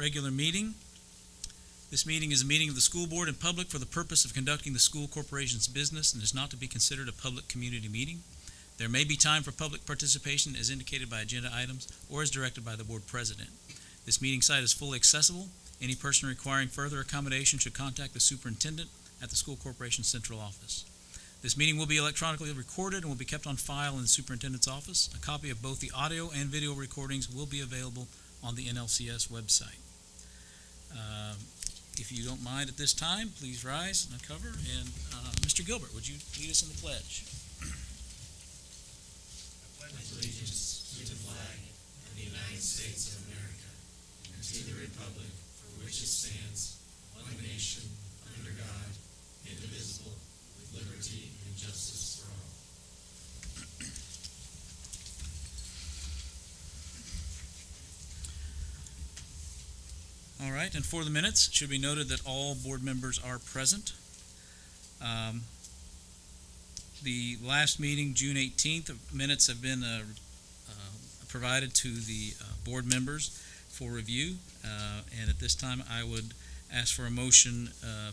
regular meeting. This meeting is a meeting of the school board in public for the purpose of conducting the school corporation's business and is not to be considered a public community meeting. There may be time for public participation as indicated by agenda items or as directed by the board president. This meeting site is fully accessible. Any person requiring further accommodation should contact the superintendent at the school corporation central office. This meeting will be electronically recorded and will be kept on file in the superintendent's office. A copy of both the audio and video recordings will be available on the NLCS website. If you don't mind at this time, please rise and uncover. And Mr. Gilbert, would you lead us in the pledge? I pledge allegiance to the flag of the United States of America and to the republic for which it stands, one nation, under God, indivisible, with liberty and justice for all. All right, and for the minutes, it should be noted that all board members are present. The last meeting, June 18th, minutes have been provided to the board members for review. And at this time, I would ask for a motion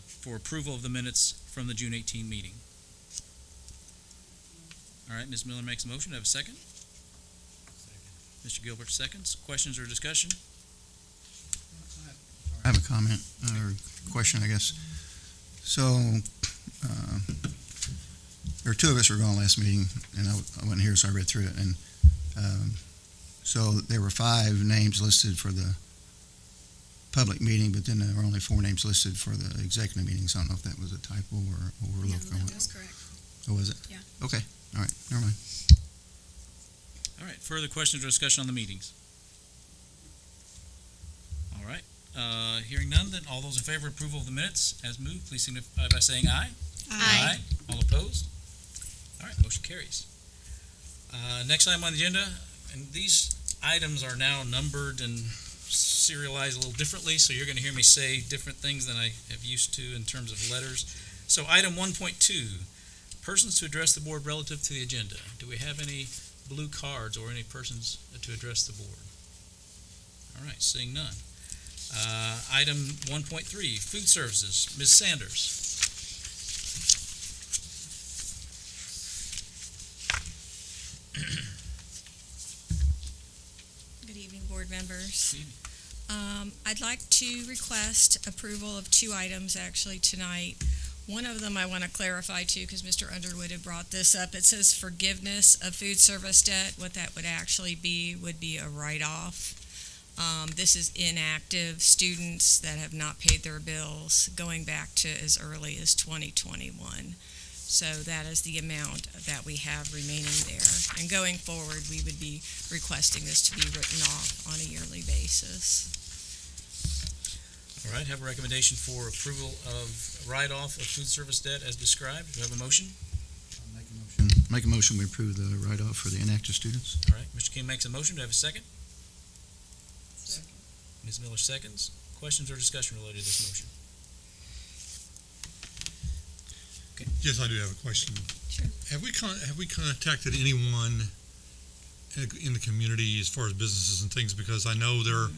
for approval of the minutes from the June 18 meeting. All right, Ms. Miller makes a motion. Do I have a second? Mr. Gilbert seconds. Questions or discussion? I have a comment or question, I guess. So, there were two of us who were gone last meeting, and I wasn't here, so I read through it. And so there were 5 names listed for the public meeting, but then there were only 4 names listed for the executive meetings. I don't know if that was a typo or overlook. No, that was correct. Oh, was it? Yeah. Okay. All right. Never mind. All right, further questions or discussion on the meetings? All right, hearing none, then all those in favor of approval of the minutes as moved, please signify by saying aye. Aye. All opposed? All right, motion carries. Next item on the agenda, and these items are now numbered and serialized a little differently, so you're going to hear me say different things than I have used to in terms of letters. So item 1.2, persons to address the board relative to the agenda. Do we have any blue cards or any persons to address the board? All right, seeing none. Item 1.3, food services. Ms. Sanders. Good evening, board members. I'd like to request approval of 2 items actually tonight. One of them I want to clarify too, because Mr. Underwood had brought this up. It says forgiveness of food service debt. What that would actually be would be a write-off. This is inactive students that have not paid their bills going back to as early as 2021. So that is the amount that we have remaining there. And going forward, we would be requesting this to be written off on a yearly basis. All right, have a recommendation for approval of write-off of food service debt as described. Do I have a motion? Make a motion. We approve the write-off for the inactive students. All right, Mr. King makes a motion. Do I have a second? Second. Ms. Miller seconds. Questions or discussion related to this motion? Yes, I do have a question. Sure. Have we contacted anyone in the community as far as businesses and things? Because I know there are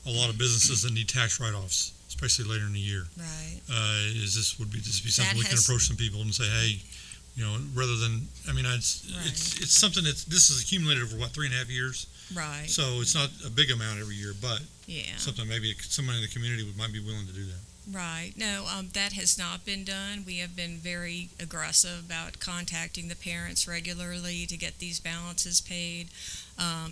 a lot of businesses that need tax write-offs, especially later in the year. Right. Would this be something we can approach some people and say, hey, rather than, it's something this is accumulated over 3.5 years. Right. So it's not a big amount every year, but Yeah. something maybe someone in the community might be willing to do that. Right. No, that has not been done. We have been very aggressive about contacting the parents regularly to get these balances paid.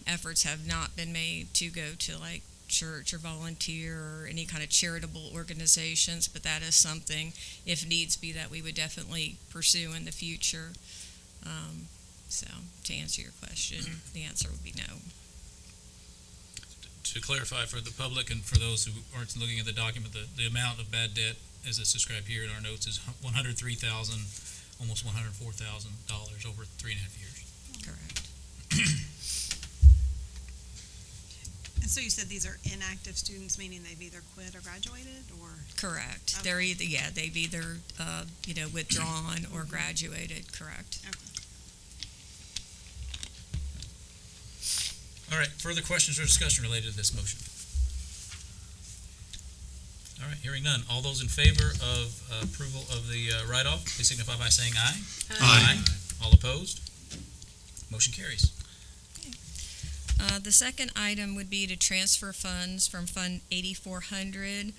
Efforts have not been made to go to like church or volunteer or any kind of charitable organizations, but that is something, if needs be, that we would definitely pursue in the future. So to answer your question, the answer would be no. To clarify for the public and for those who aren't looking at the document, the amount of bad debt, as it's described here in our notes, is $103,000, almost $104,000 over 3.5 years. Correct. And so you said these are inactive students, meaning they've either quit or graduated, or? Correct. Okay. They're either, they've either, withdrawn or graduated, correct. Okay. All right, further questions or discussion related to this motion? All right, hearing none. All those in favor of approval of the write-off, please signify by saying aye. Aye. All opposed? Motion carries. The second item would be to transfer funds from Fund 8400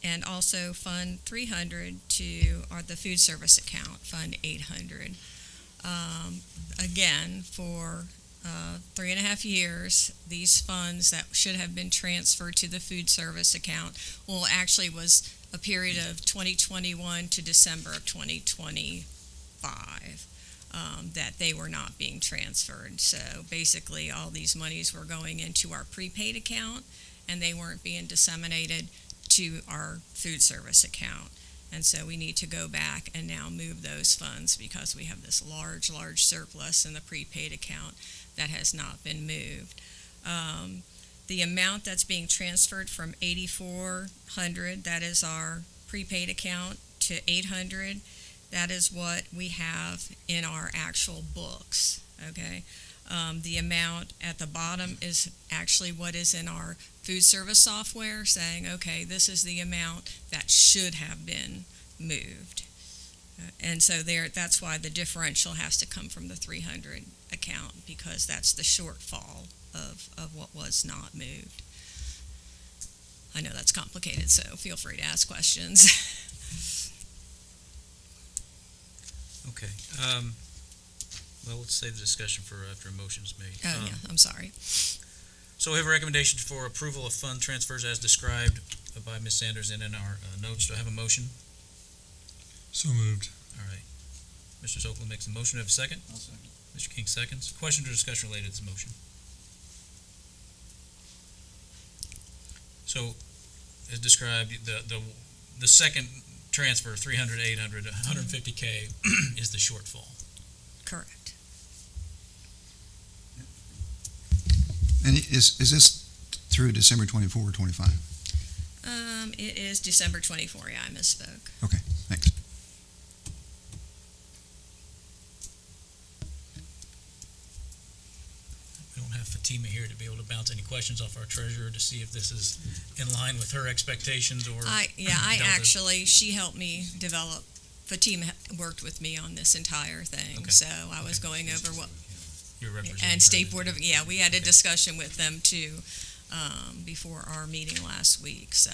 and also Fund 300 to the food service account, Fund 800. Again, for 3.5 years, these funds that should have been transferred to the food service account, well, actually was a period of 2021 to December of 2025. That they were not being transferred. So basically, all these monies were going into our prepaid account, and they weren't being disseminated to our food service account. And so we need to go back and now move those funds because we have this large surplus in the prepaid account that has not been moved. The amount that's being transferred from 8,400, that is our prepaid account, to 800, that is what we have in our actual books, okay? The amount at the bottom is actually what is in our food service software, saying, okay, this is the amount that should have been moved. And so that's why the differential has to come from the 300 account, because that's the shortfall of what was not moved. I know that's complicated, so feel free to ask questions. Okay. Well, let's save the discussion for after a motion is made. Oh, yeah, I'm sorry. So we have a recommendation for approval of fund transfers as described by Ms. Sanders and in our notes. Do I have a motion? So moved. All right. Mr. Sokolin makes a motion. Do I have a second? I'll second. Mr. King seconds. Questions or discussion related to this motion? So, as described, the second transfer, 300, 800, 150K is the shortfall. Correct. And is this through December 24 or 25? It is December 24, yeah, I misspoke. Okay, thanks. We don't have Fatima here to be able to bounce any questions off our treasurer to see if this is in line with her expectations or. I Delta. actually, she helped me develop, Fatima worked with me on this entire thing. Okay. So I was going over what, You're representing and her. State Board of, yeah, we had a discussion with them too, before our meeting last week. So,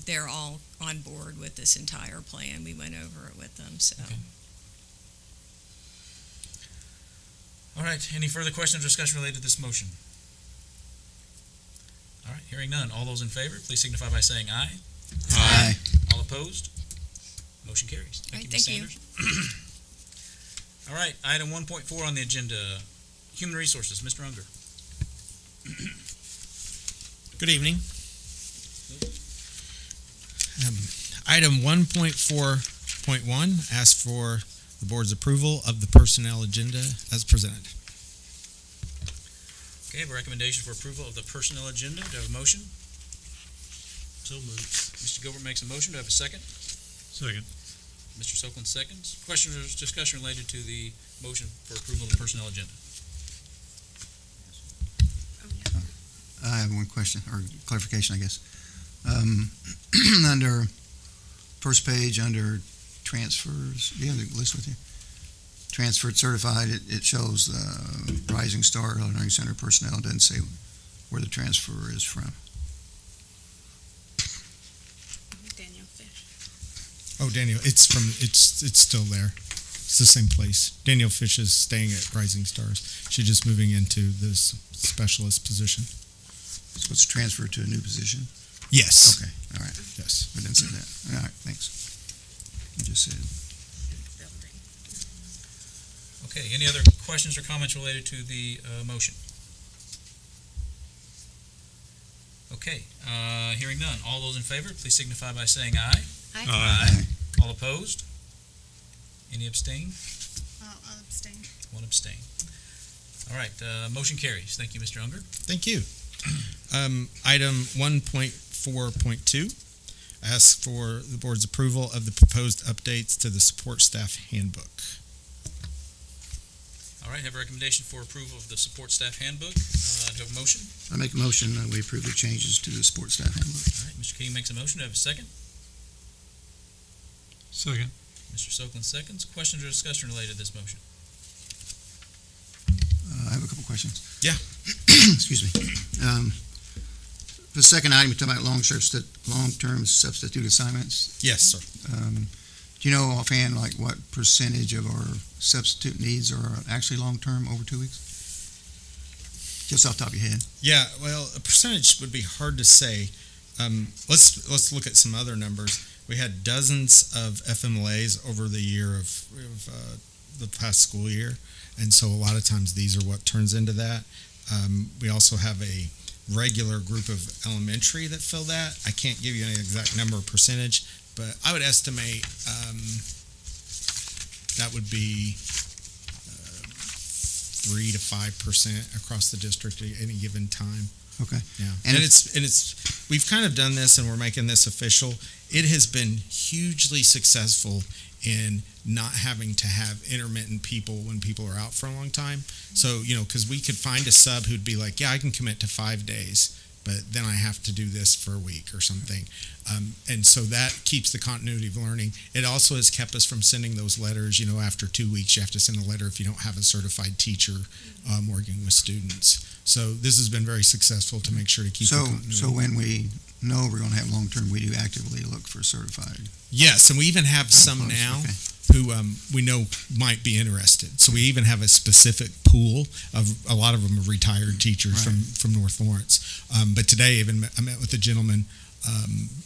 they're all on board with this entire plan. We went over it with them, so. Okay. All right, any further questions or discussion related to this motion? All right, hearing none. All those in favor, please signify by saying aye. Aye. All opposed? Motion carries. All right, Ms. thank you. Sanders. All right, item 1.4 on the agenda, Human Resources, Mr. Unger. Good evening. Item 1.4.1 asks for the board's approval of the personnel agenda as presented. Okay, I have a recommendation for approval of the personnel agenda. Do I have a motion? So moved. Mr. Gilbert makes a motion. Do I have a second? Second. Mr. Sokolin seconds. Questions or discussion related to the motion for approval of the personnel agenda? I have one question, or clarification, I guess. Under first page, under transfers, do you have the list with you? Transferred certified, it shows Rising Star Learning Center personnel. It doesn't say where the transfer is from. Daniel Fish. Oh, Daniel, it's still there. It's the same place. Daniel Fish is staying at Rising Stars. She's just moving into this specialist position. So it's transferred to a new position? Yes. Okay, all right. Yes. We didn't say that. All right, thanks. You just said. Okay, any other questions or comments related to the motion? Okay, hearing none. All those in favor, please signify by saying aye. Aye. All opposed? Any abstain? I'll abstain. One abstain. All right, motion carries. Thank you, Mr. Unger. Thank you. Item 1.4.2 asks for the board's approval of the proposed updates to the support staff handbook. All right, have a recommendation for approval of the support staff handbook. Do you have a motion? I make a motion that we approve the changes to the sports staff handbook. All right, Mr. King makes a motion. Do I have a second? Second. Mr. Sokolin seconds. Questions or discussion related to this motion? I have a couple questions. Yeah. Excuse me. The second item, you talk about long-term substitute assignments. Yes, sir. Do you know offhand, like, what percentage of our substitute needs are actually long-term, over 2 weeks? Just off the top of your head. Yeah, well, a percentage would be hard to say. Let's look at some other numbers. We had dozens of FMLAs over the year of the past school year, and so a lot of times these are what turns into that. We also have a regular group of elementary that fill that. I can't give you any exact number or percentage, but I would estimate that would be 3 to 5% across the district at any given time. Okay. Yeah, And and it's we've kind of done this, and we're making this official. It has been hugely successful in not having to have intermittent people when people are out for a long time. So, because we could find a sub who'd be like, yeah, I can commit to 5 days, but then I have to do this for a week or something. And so that keeps the continuity of learning. It also has kept us from sending those letters. After 2 weeks, you have to send a letter if you don't have a certified teacher working with students. So this has been very successful to make sure to keep the continuity. So when we know we're going to have long-term, we do actively look for certified. Yes, and we even have some Close, now okay. who we know might be interested. So we even have a specific pool of a lot of them are retired teachers Right. from North Lawrence. But today, I met with a gentleman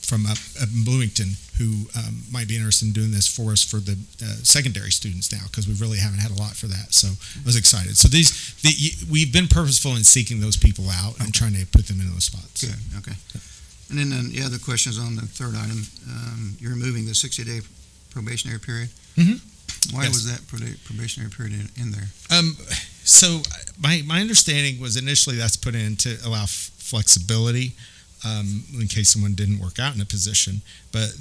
from up in Bloomington who might be interested in doing this for us for the secondary students now, because we really haven't had a lot for that. So I was excited. So we've been purposeful in seeking those people out and trying to put them in those spots. Good, okay. And then the other question is on the third item. You're removing the 60-day probationary period. Mhm. Why Yes. was that probationary period in there? So my understanding was initially that's put in to allow flexibility in case someone didn't work out in a position. But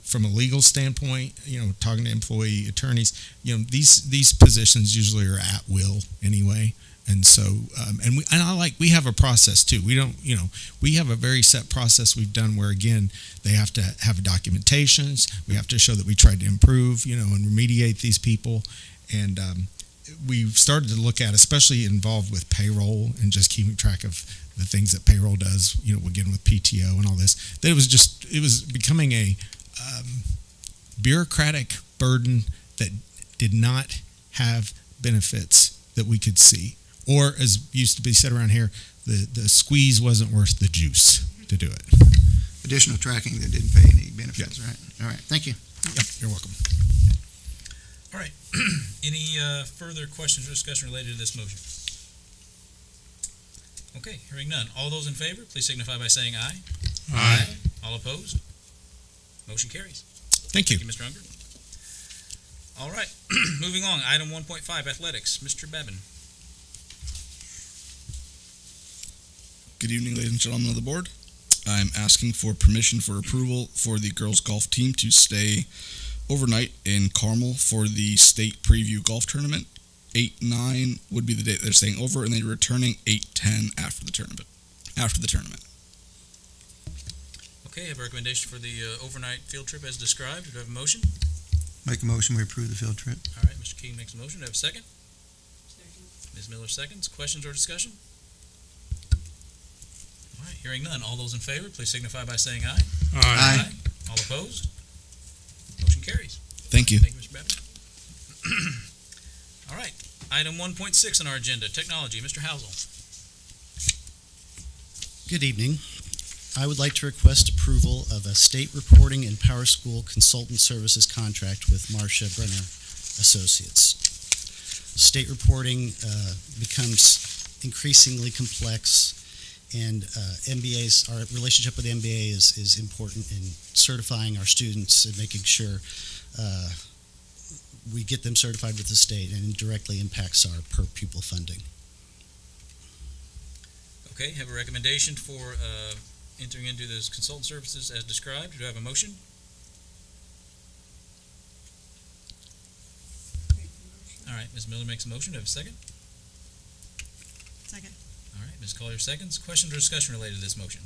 from a legal standpoint, talking to employee attorneys, these positions usually are at will anyway. And so, we have a process too. We don't, we have a very set process we've done where, again, they have to have documentations. We have to show that we tried to improve, and remediate these people. And we've started to look at, especially involved with payroll and just keeping track of the things that payroll does, again, with PTO and all this, that it was becoming a bureaucratic burden that did not have benefits that we could see. Or, as used to be said around here, the squeeze wasn't worth the juice to do it. Additional tracking that didn't pay any benefits, right? All right, thank you. Yep, you're welcome. All right. Any further questions or discussion related to this motion? Okay, hearing none. All those in favor, please signify by saying aye. Aye. All opposed? Motion carries. Thank you. Thank you, Mr. Unger. All right, moving on. Item 1.5, athletics. Mr. Bevan. Good evening, ladies and gentlemen of the board. I'm asking for permission for approval for the girls golf team to stay overnight in Carmel for the state preview golf tournament. 8-9 would be the date they're staying over, and they're returning 8-10 after the tournament. Okay, I have a recommendation for the overnight field trip as described. Do I have a motion? Make a motion, we approve the field trip. All right, Mr. King makes a motion. Do I have a second? Ms. Miller seconds. Questions or discussion? All right, hearing none. All those in favor, please signify by saying aye. Aye. All opposed? Motion carries. Thank you. Thank you, Mr. Bevan. All right, item 1.6 on our agenda, technology. Mr. Housel. Good evening. I would like to request approval of a state reporting and Power School consultant services contract with Marcia Brenner Associates. State reporting becomes increasingly complex, and our relationship with the MBA is important in certifying our students and making sure we get them certified with the state, and it directly impacts our per pupil funding. Okay, have a recommendation for entering into those consultant services as described. Do I have a motion? All right, Ms. Miller makes a motion. Do I have a second? Second. All right, Ms. Ms. Collier seconds. Questions or discussion related to this motion?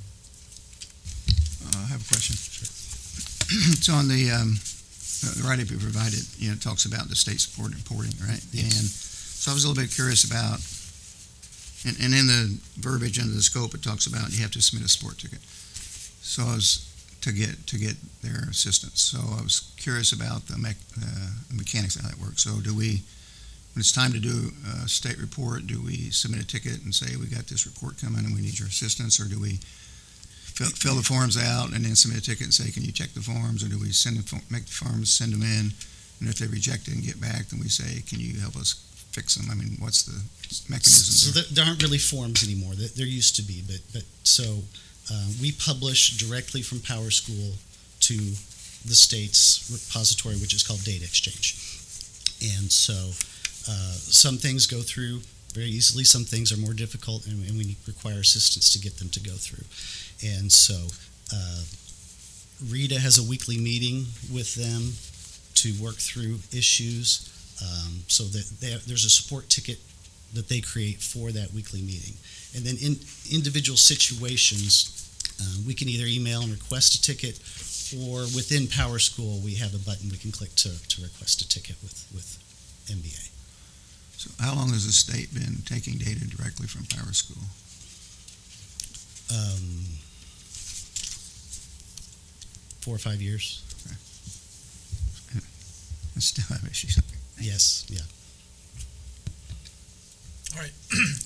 I have a question. So on the write-up you provided, it talks about the state support reporting, right? Yes. And so I was a little bit curious about, and in the verbiage under the scope, it talks about you have to submit a sport ticket. So I was, to get their assistance. So I was curious about the mechanics of how that works. So do we, when it's time to do a state report, do we submit a ticket and say, we got this report coming and we need your assistance, or do we fill the forms out and then submit a ticket and say, can you check the forms, or do we make the forms, send them in, and if they reject it and get back, then we say, can you help us fix them? I mean, what's the mechanism So there? there aren't really forms anymore. There used to be, but so we publish directly from Power School to the state's repository, which is called Data Exchange. And so some things go through very easily, some things are more difficult, and we require assistance to get them to go through. And so Rita has a weekly meeting with them to work through issues, so that there's a support ticket that they create for that weekly meeting. And then in individual situations, we can either email and request a ticket, or within Power School, we have a button we can click to request a ticket with MBA. So how long has the state been taking data directly from Power School? 4 or 5 years. I still have issues. Yes, yeah. All right.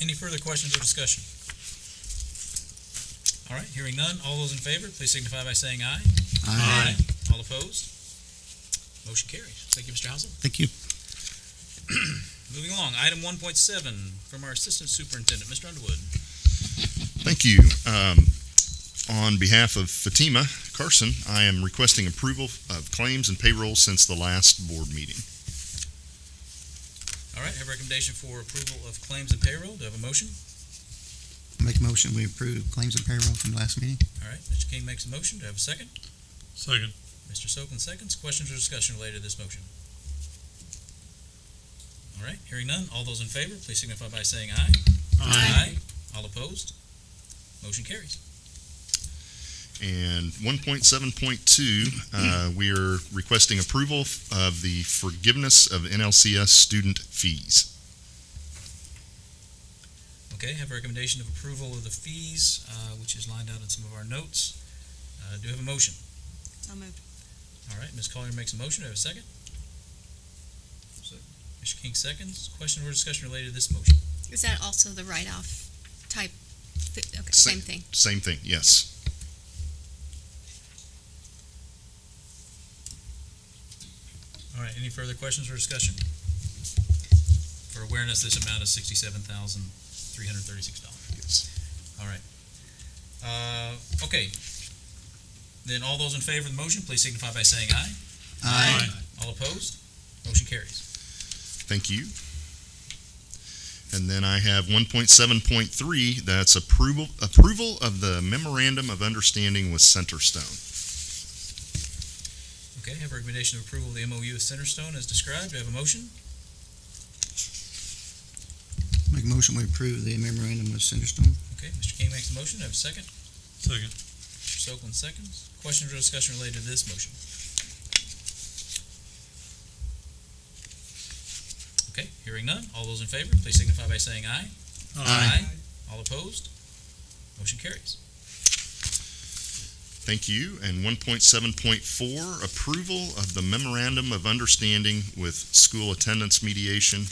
Any further questions or discussion? All right, hearing none. All those in favor, please signify by saying aye. All opposed? Motion carries. Thank you, Mr. Housel. Thank you. Moving along, item 1.7 from our Assistant Superintendent, Mr. Underwood. Thank you. On behalf of Fatima Carson, I am requesting approval of claims and payroll since the last board meeting. All right, I have a recommendation for approval of claims and payroll. Do I have a motion? Make a motion, we approve claims and payroll from the last meeting. All right, Mr. King makes a motion. Do I have a second? Second. Mr. Sokin seconds. Questions or discussion related to this motion? All right, hearing none. All those in favor, please signify by saying aye. Aye. All opposed? Motion carries. And 1.7.2, we are requesting approval of the forgiveness of NLCS student fees. Okay, have a recommendation of approval of the fees, which is lined out in some of our notes. Do you have a motion? So moved. All right, Ms. Collier makes a motion. Do I have a second? Mr. King seconds. Question or discussion related to this motion? Is that also the write-off type? Okay, Sa- same thing. Same thing, yes. All right, any further questions or discussion? For awareness, this amount is $67,336. Yes. All right. Okay. Then all those in favor of the motion, please signify by saying aye. Aye. All opposed? Motion carries. Thank you. And then I have 1.7.3, that's approval of the memorandum of understanding with Centerstone. Okay, have a recommendation of approval of the MOU with Centerstone as described. Do I have a motion? Make a motion, we approve the memorandum with Centerstone. Okay, Mr. King makes a motion. Do I have a second? Second. Mr. Sokolin seconds. Questions or discussion related to this motion? Okay, hearing none. All those in favor, please signify by saying aye. All opposed? Motion carries. Thank you. And 1.7.4, approval of the memorandum of understanding with school attendance mediation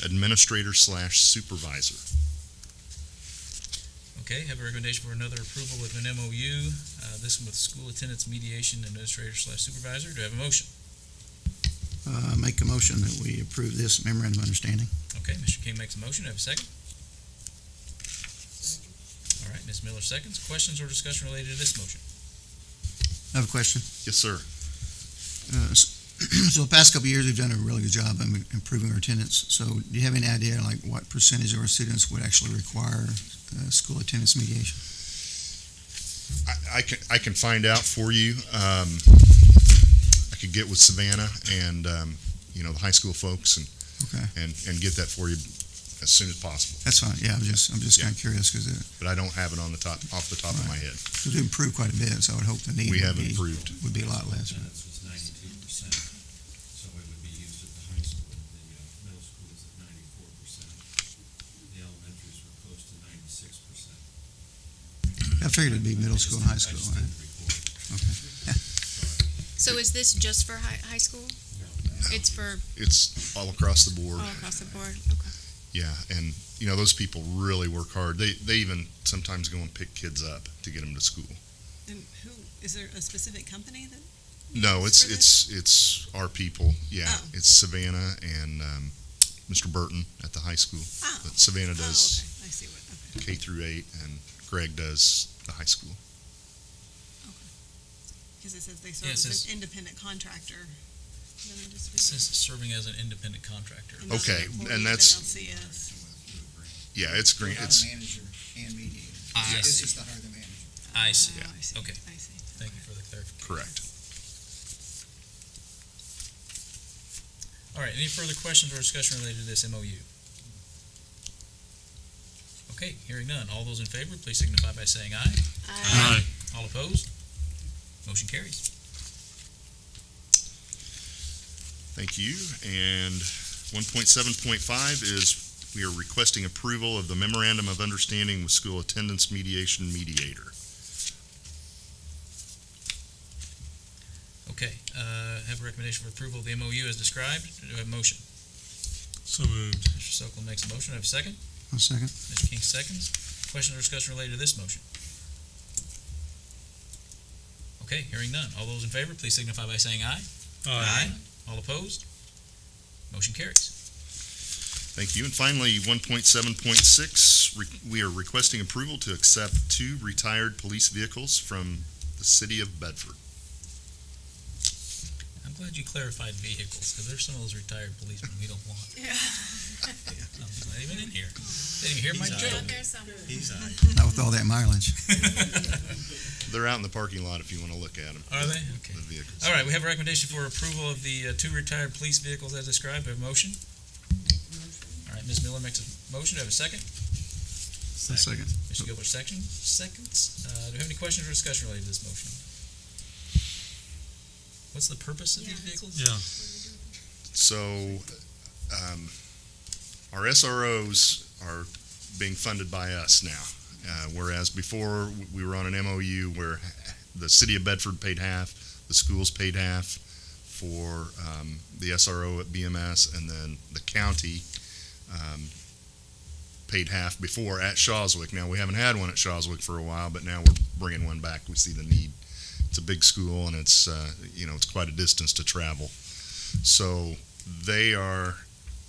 administrator/supervisor. Okay, have a recommendation for another approval of an MOU, this one with school attendance mediation administrator/supervisor. Do I have a motion? Make a motion that we approve this memorandum of understanding. Okay, Mr. King makes a motion. Do I have a second? All right, Ms. Miller seconds. Questions or discussion related to this motion? I have a question. Yes, sir. So the past couple of years, we've done a really good job of improving our attendance. So do you have any idea, like, what percentage of our students would actually require school attendance mediation? I can find out for you. I could get with Savannah and the high school folks Okay. and get that for you as soon as possible. That's fine, yeah, I'm just Yeah. kind of curious, because But I don't have it off the top of my head. we've improved quite a bit, so I would hope the need We have would improved. be a lot less. Attendance was 92%, so it would be used at the high school. The middle school is at 94%. The elementaries were close to 96%. I figured it'd be middle school and high I school. just Right? didn't record it. So is this just for high school? It's for It's all across the board. all across the board? Okay. Yeah, and, those people really work hard. They even sometimes go and pick kids up to get them to school. And who, is there a specific company that? No, uses for this? it's our people, yeah. Oh. It's Savannah and Mr. Burton at the high school. Oh. But Savannah Oh, does okay, I see what, okay. K through 8, and Greg does the high school. Because it says they serve Yeah, it as says- an independent contractor. Then I just- This is serving as an independent contractor. And not an Okay, employee and of that's- NLCS. Yeah, it's green. It's manager and mediator. I see. is to hire the manager. I see. Oh, I see. Okay. I see. Thank you for the clarification. correct. All right, any further questions or discussion related to this MOU? Okay, hearing none. All those in favor, please signify by saying aye. Aye. All opposed? Motion carries. Thank you. And 1.7.5 is we are requesting approval of the memorandum of understanding with school attendance mediation mediator. Okay, have a recommendation for approval of the MOU as described. Do I have a motion? So moved. Mr. Sokol makes a motion. Do I have a second? I'll second. Mr. King seconds. Questions or discussion related to this motion? Okay, hearing none. All those in favor, please signify by saying aye. All opposed? Motion carries. Thank you. And finally, 1.7.6, we are requesting approval to accept 2 retired police vehicles from the city of Bedford. I'm glad you clarified vehicles, because there's some of those retired policemen we don't want. Yeah. I'm not even in here. Didn't even hear my joke. Not with all that mileage. They're out in the parking lot if you want to look at them, Are they? Okay. the vehicles. All right, we have a recommendation for approval of the 2 retired police vehicles as described. Do I have a motion? All right, Ms. Miller makes a motion. Do I have a second? I'll second. Mr. Gilbert seconds. Do we have any questions or discussion related to this motion? What's the purpose of these vehicles? Yeah. So, our SROs are being funded by us now. Whereas before, we were on an MOU where the city of Bedford paid half, the schools paid half for the SRO at BMS, and then the county paid half before at Shawswick. Now, we haven't had one at Shawswick for a while, but now we're bringing one back. We see the need. It's a big school, and it's it's quite a distance to travel. So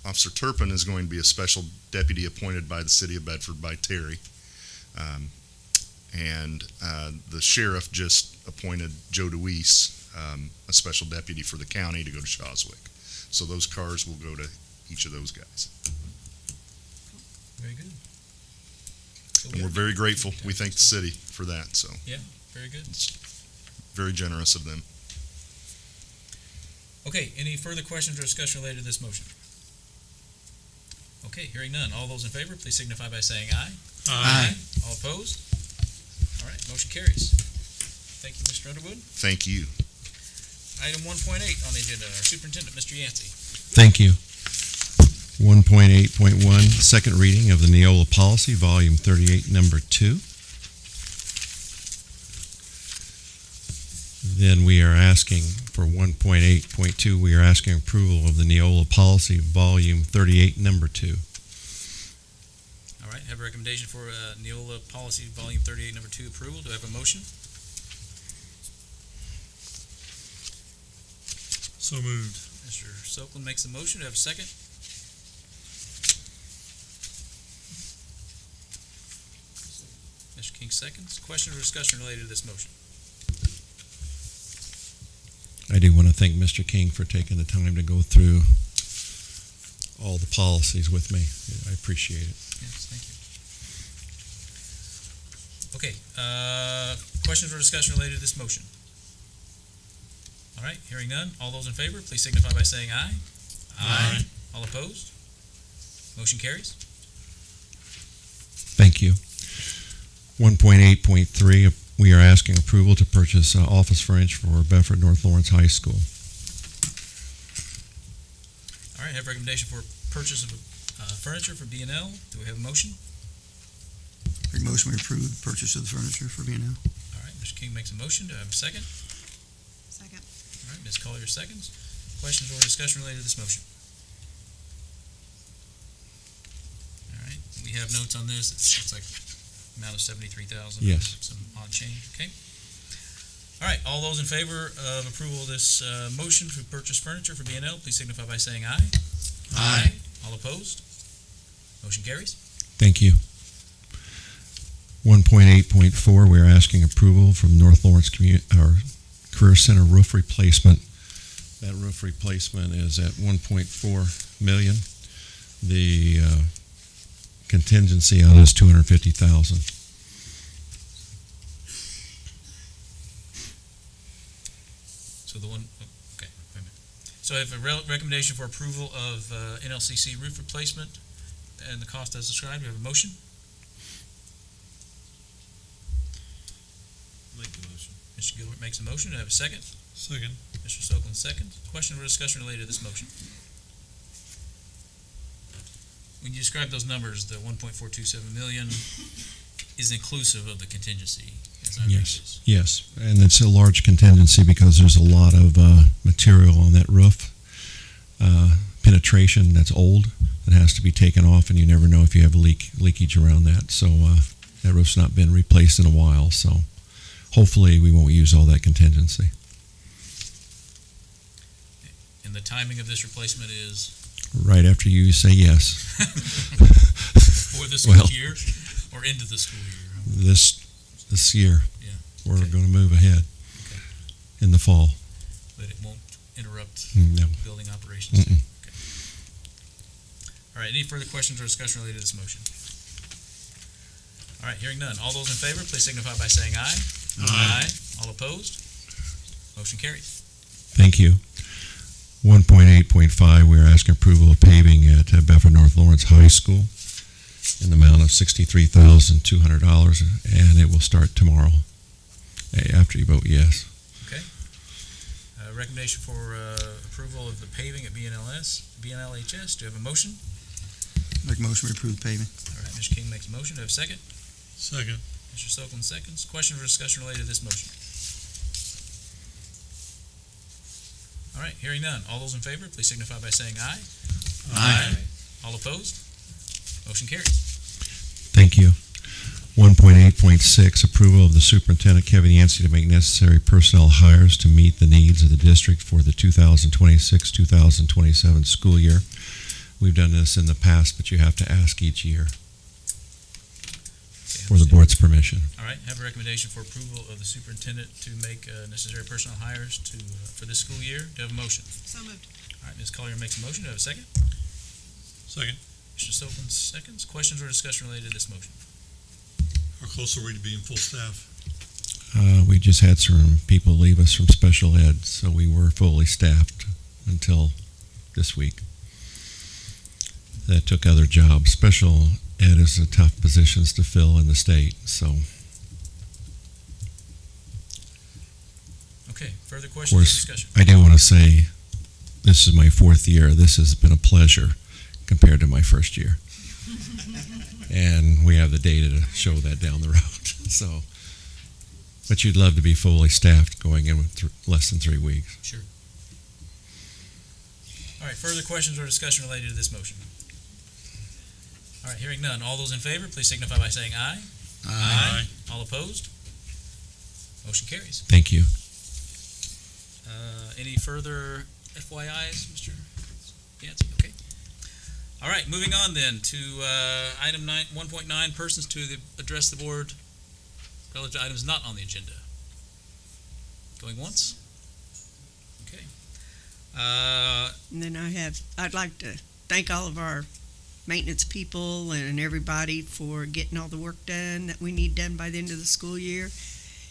Officer Turpin is going to be a special deputy appointed by the city of Bedford by Terry. And the sheriff just appointed Joe DeWeese, a special deputy for the county to go to Shawswick. So those cars will go to each of those guys. Very good. So And we're very grateful. We thank the city for that, so very good. very generous of them. Okay, any further questions or discussion related to this motion? Okay, hearing none. All those in favor, please signify by saying aye. Aye. All opposed? All right, motion carries. Thank you, Mr. Underwood. Thank you. Item 1.8 on the agenda, our superintendent, Mr. Yancey. Thank you. 1.8.1, second reading of the Neola Policy, Volume 38, Number 2. Then we are asking for 1.8.2, we are asking approval of the Neola Policy, Volume 38, Number 2. All right, have a recommendation for Neola Policy Volume 38, Number 2 approval. Do I have a motion? So moved. Mr. Sokolin makes a motion. Do I have a second? Mr. King seconds. Question or discussion related to this motion? I do want to thank Mr. King for taking the time to go through all the policies with me. I appreciate it. Yes, thank you. Okay, questions or discussion related to this motion? All right, hearing none. All those in favor, please signify by saying aye. Aye. All opposed? Motion carries. Thank you. 1.8.3, we are asking approval to purchase office furniture for Bedford North Lawrence High School. All right, have recommendation for purchase of furniture for B&L. Do we have a motion? Make a motion we approve the purchase of the furniture for B&L. All right, Mr. King makes a motion. Do I have a second? Second. All right, Ms. Collier seconds. Questions or discussion related to this motion? All right, we have notes on this. It's like amount of $73,000. Yes. Some odd change, okay? All right, all those in favor of approval of this motion to purchase furniture for B&L, please signify by saying aye. Aye. All opposed? Motion carries. Thank you. 1.8.4, we are asking approval from North Lawrence Career Center roof replacement. That roof replacement is at $1.4 million. The contingency on it is $250,000. So the one, okay, wait a minute. So I have a recommendation for approval of NLCC roof replacement and the cost as described. Do we have a motion? Make the motion. Mr. Gilbert makes a motion. Do I have a second? Second. Mr. Sokolin seconds. Question or discussion related to this motion? When you describe those numbers, the 1.427 million is inclusive of the contingency, as I read this. Yes, and it's a large contingency because there's a lot of material on that roof, penetration that's old, that has to be taken off, and you never know if you have leakage around that. So that roof's not been replaced in a while, so hopefully we won't use all that contingency. And the timing of this replacement is Right after you say yes. for the school Well, year or into the school year? This year. Yeah. We're Okay. going to move ahead Okay. in the fall. But it won't interrupt No. building operations? Mm-mm. Okay. All right, any further questions or discussion related to this motion? All right, hearing none. All those in favor, please signify by saying aye. Aye. All opposed? Motion carries. Thank you. 1.8.5, we are asking approval of paving at Bedford North Lawrence High School in the amount of $63,200, and it will start tomorrow after you vote yes. Recommendation for approval of the paving at BNLHS. Do you have a motion? Make a motion we approve the paving. All right, Mr. King makes a motion. Do you have a second? Second. Mr. Sokolin seconds. Question or discussion related to this motion? All right, hearing none. All those in favor, please signify by saying aye. Aye. All opposed? Motion carries. Thank you. 1.8.6, approval of the superintendent, Kevin Yancey, to make necessary personnel hires to meet the needs of the district for the 2026-2027 school year. We've done this in the past, but you have to ask each year for the board's permission. All right, have a recommendation for approval of the superintendent to make necessary personnel hires for this school year. Do you have a motion? So moved. All right, Ms. Collier makes a motion. Do you have a second? Second. Mr. Sokolin seconds. Questions or discussion related to this motion? How close are we to being full staff? We just had some people leave us from special ed, so we were fully staffed until this week. That took other jobs. Special ed is a tough positions to fill in the state, so. Okay, further Of questions or course, discussion? I do want to say, this is my fourth year. This has been a pleasure compared to my first year. And we have the data to show that down the road. So, but you'd love to be fully staffed going in with less than 3 weeks. Sure. All right, further questions or discussion related to this motion? All right, hearing none. All those in favor, please signify by saying aye. Aye. All opposed? Motion carries. Thank you. Any further FYIs, Mr. Yancey? Okay. All right, moving on then to item 1.9, persons to address the board relative to items not on the agenda. Going once? Okay. And then I'd like to thank all of our maintenance people and everybody for getting all the work done that we need done by the end of the school year.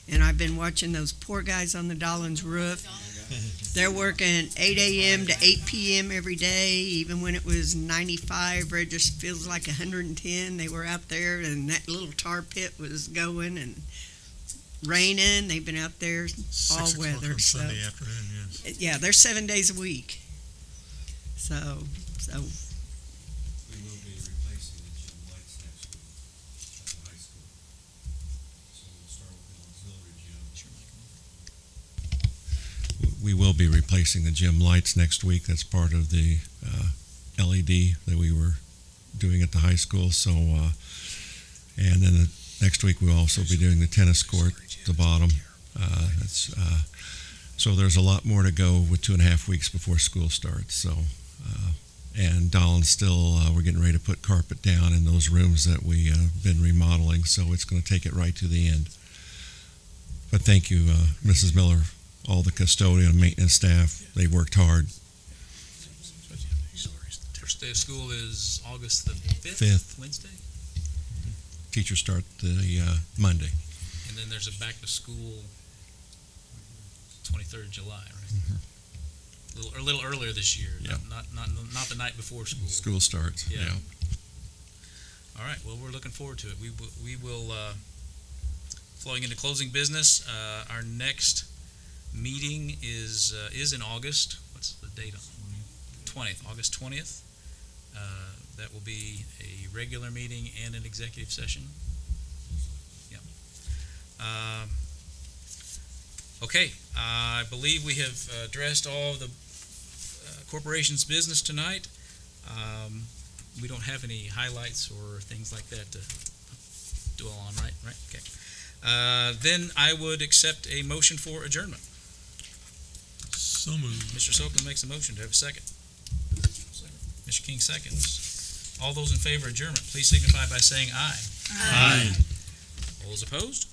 And I've been watching those poor guys on the Dollins roof They're working 8 a.m. to 8 p.m. every day, even when it was 95, or it just feels like 110. They were out there, and that little tar pit was going and raining. They've been out there 6 all o'clock weather. on So, Sunday afternoon, yes. yeah, they're 7 days a week. So We will be replacing the gym lights next week at the high school. So we'll start with the auxiliary gym. We will be replacing the gym lights next week. That's part of the LED that we were doing at the high school. So, and then next week we'll also be doing the tennis court at the bottom. So there's a lot more to go with 2.5 weeks before school starts. So, and Dahlon's still, we're getting ready to put carpet down in those rooms that we been remodeling. So it's going to take it right to the end. But thank you, Mrs. Miller, all the custodian and maintenance staff. They worked hard. First day of school is August the 5th? 5th. Wednesday? Teachers start the Monday. And then there's a back to school 23rd of July, right? A little earlier this year. Yeah. Not the night before school. School starts. Yeah. All right. Well, we're looking forward to it. We will flowing into closing business. Our next meeting is in August. What's the date on 20th? August 20th. That will be a regular meeting and an executive session. Yeah. Okay. I believe we have addressed all the corporation's business tonight. We don't have any highlights or things like that to dwell on, right? Right? Okay. Then I would accept a motion for adjournment. So moved. Mr. Soapman makes a motion. Do I have a second? Mr. King seconds. All those in favor of adjournment, please signify by saying aye. Aye. All those opposed?